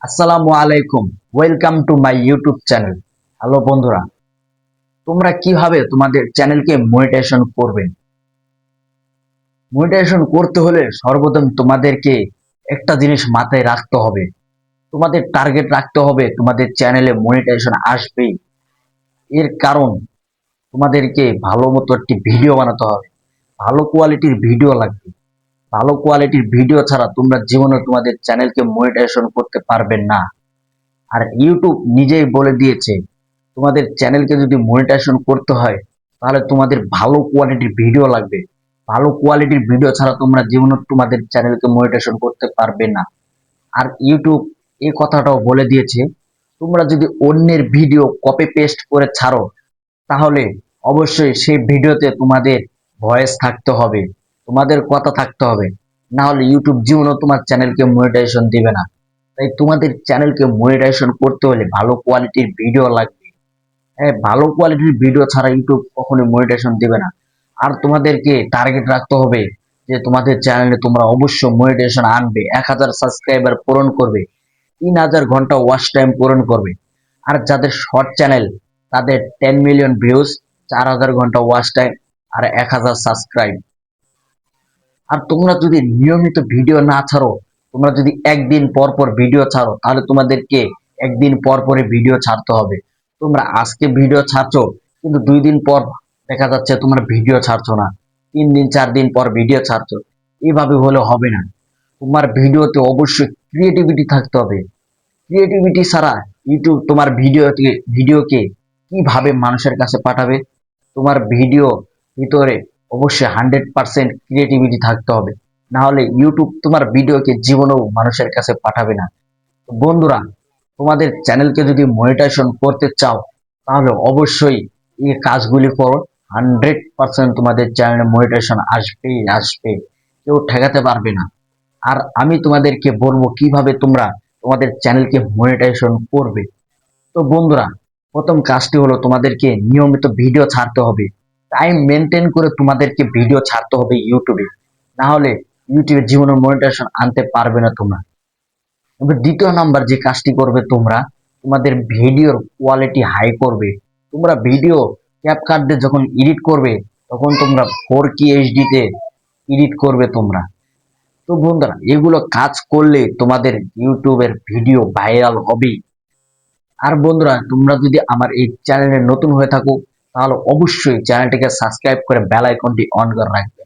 আসসালামু আলাইকুম। Welcome to my YouTube channel. Hello বন্ধুরা, তোমরা কিভাবে তোমাদের চ্যানেলকে মনিটাইজেশন করবে? মনিটাইজেশন করতে হলে সর্বপ্রথম তোমাদেরকে একটা জিনিস মাথায় রাখতে হবে। তোমাদের টার্গেট রাখতে হবে তোমাদের চ্যানেলে মনিটাইজেশন আসবেই। এর কারণ তোমাদেরকে ভালো মতো একটি ভিডিও বানাতে হবে। ভালো কোয়ালিটির ভিডিও লাগবে। ভালো কোয়ালিটির ভিডিও ছাড়া তোমরা জীবনে তোমাদের চ্যানেলকে মনিটাইজেশন করতে পারবে না। আর ইউটিউব নিজেই বলে দিয়েছে তোমাদের চ্যানেলকে যদি মনিটাইজেশন করতে হয় তাহলে তোমাদের ভালো কোয়ালিটির ভিডিও লাগবে। ভালো কোয়ালিটির ভিডিও ছাড়া তোমরা জীবনে তোমাদের চ্যানেলকে মনিটাইজেশন করতে পারবে না। আর ইউটিউব এই কথাটাও বলে দিয়েছে তোমরা যদি অন্যের ভিডিও কপি পেস্ট করে ছাড়ো তাহলে অবশ্যই সেই ভিডিওতে তোমাদের ভয়েস থাকতে হবে, তোমাদের কথা থাকতে হবে। না হলে ইউটিউব জীবনেও তোমার চ্যানেলকে মনিটাইজেশন দিবে না। তাই তোমাদের চ্যানেলকে মনিটাইজেশন করতে হলে ভালো কোয়ালিটির ভিডিও লাগবে। হ্যাঁ, ভালো কোয়ালিটির ভিডিও ছাড়া ইউটিউব কখনোই মনিটাইজেশন দিবে না। আর তোমাদেরকে টার্গেট রাখতে হবে যে তোমাদের চ্যানেলে তোমরা অবশ্যই মনিটাইজেশন আনবে, 1000 সাবস্ক্রাইবার পূরণ করবে, 3000 ঘন্টা ওয়াচ টাইম পূরণ করবে। আর যাদের শর্ট চ্যানেল তাদের 10 মিলিয়ন ভিউজ, 4000 ঘন্টা ওয়াচ টাইম আর 1000 সাবস্ক্রাইব। আর তোমরা যদি নিয়মিত ভিডিও না ছাড়ো, তোমরা যদি একদিন পর পর ভিডিও ছাড়ো তাহলে তোমাদেরকে একদিন পর পরে ভিডিও ছাড়তে হবে। তোমরা আজকে ভিডিও ছাড়ছো কিন্তু 2 দিন পর দেখা যাচ্ছে তোমরা ভিডিও ছাড়ছো না, 3 দিন 4 দিন পর ভিডিও ছাড়ছো। এইভাবে হলে হবে না। তোমার ভিডিওতে অবশ্যই ক্রিয়েটিভিটি থাকতে হবে। ক্রিয়েটিভিটি ছাড়া ইউটিউব তোমার ভিডিওকে কিভাবে মানুষের কাছে পাঠাবে? তোমার ভিডিও ভিতরে অবশ্যই 100% ক্রিয়েটিভিটি থাকতে হবে। না হলে ইউটিউব তোমার ভিডিওকে জীবনেও মানুষের কাছে পাঠাবে না। তো বন্ধুরা, তোমাদের চ্যানেলকে যদি মনিটাইজেশন করতে চাও তাহলে অবশ্যই এই কাজগুলি করো। 100% তোমাদের চ্যানেলে মনিটাইজেশন আসবেই আসবে, কেউ ঠেকাতে পারবে না। আর আমি তোমাদেরকে বলবো কিভাবে তোমরা তোমাদের চ্যানেলকে মনিটাইজেশন করবে। তো বন্ধুরা, প্রথম কাজটি হলো তোমাদেরকে নিয়মিত ভিডিও ছাড়তে হবে। টাইম মেনটেন করে তোমাদেরকে ভিডিও ছাড়তে হবে ইউটিউবে। না হলে ইউটিউবে জীবনে মনিটাইজেশন আনতে পারবে না তোমরা। এবার দ্বিতীয় নাম্বার যে কাজটি করবে তোমরা, তোমাদের ভিডিওর কোয়ালিটি হাই করবে। তোমরা ভিডিও ক্যাপকাট দিয়ে যখন এডিট করবে তখন তোমরা 4K HD তে এডিট করবে তোমরা। তো বন্ধুরা, এগুলো কাজ করলে তোমাদের ইউটিউবের ভিডিও ভাইরাল হবে। আর বন্ধুরা, তোমরা যদি আমার এই চ্যানেলে নতুন হয়ে থাকো তাহলে অবশ্যই চ্যানেলটিকে সাবস্ক্রাইব করে বেল আইকনটি অন করে রাখবে।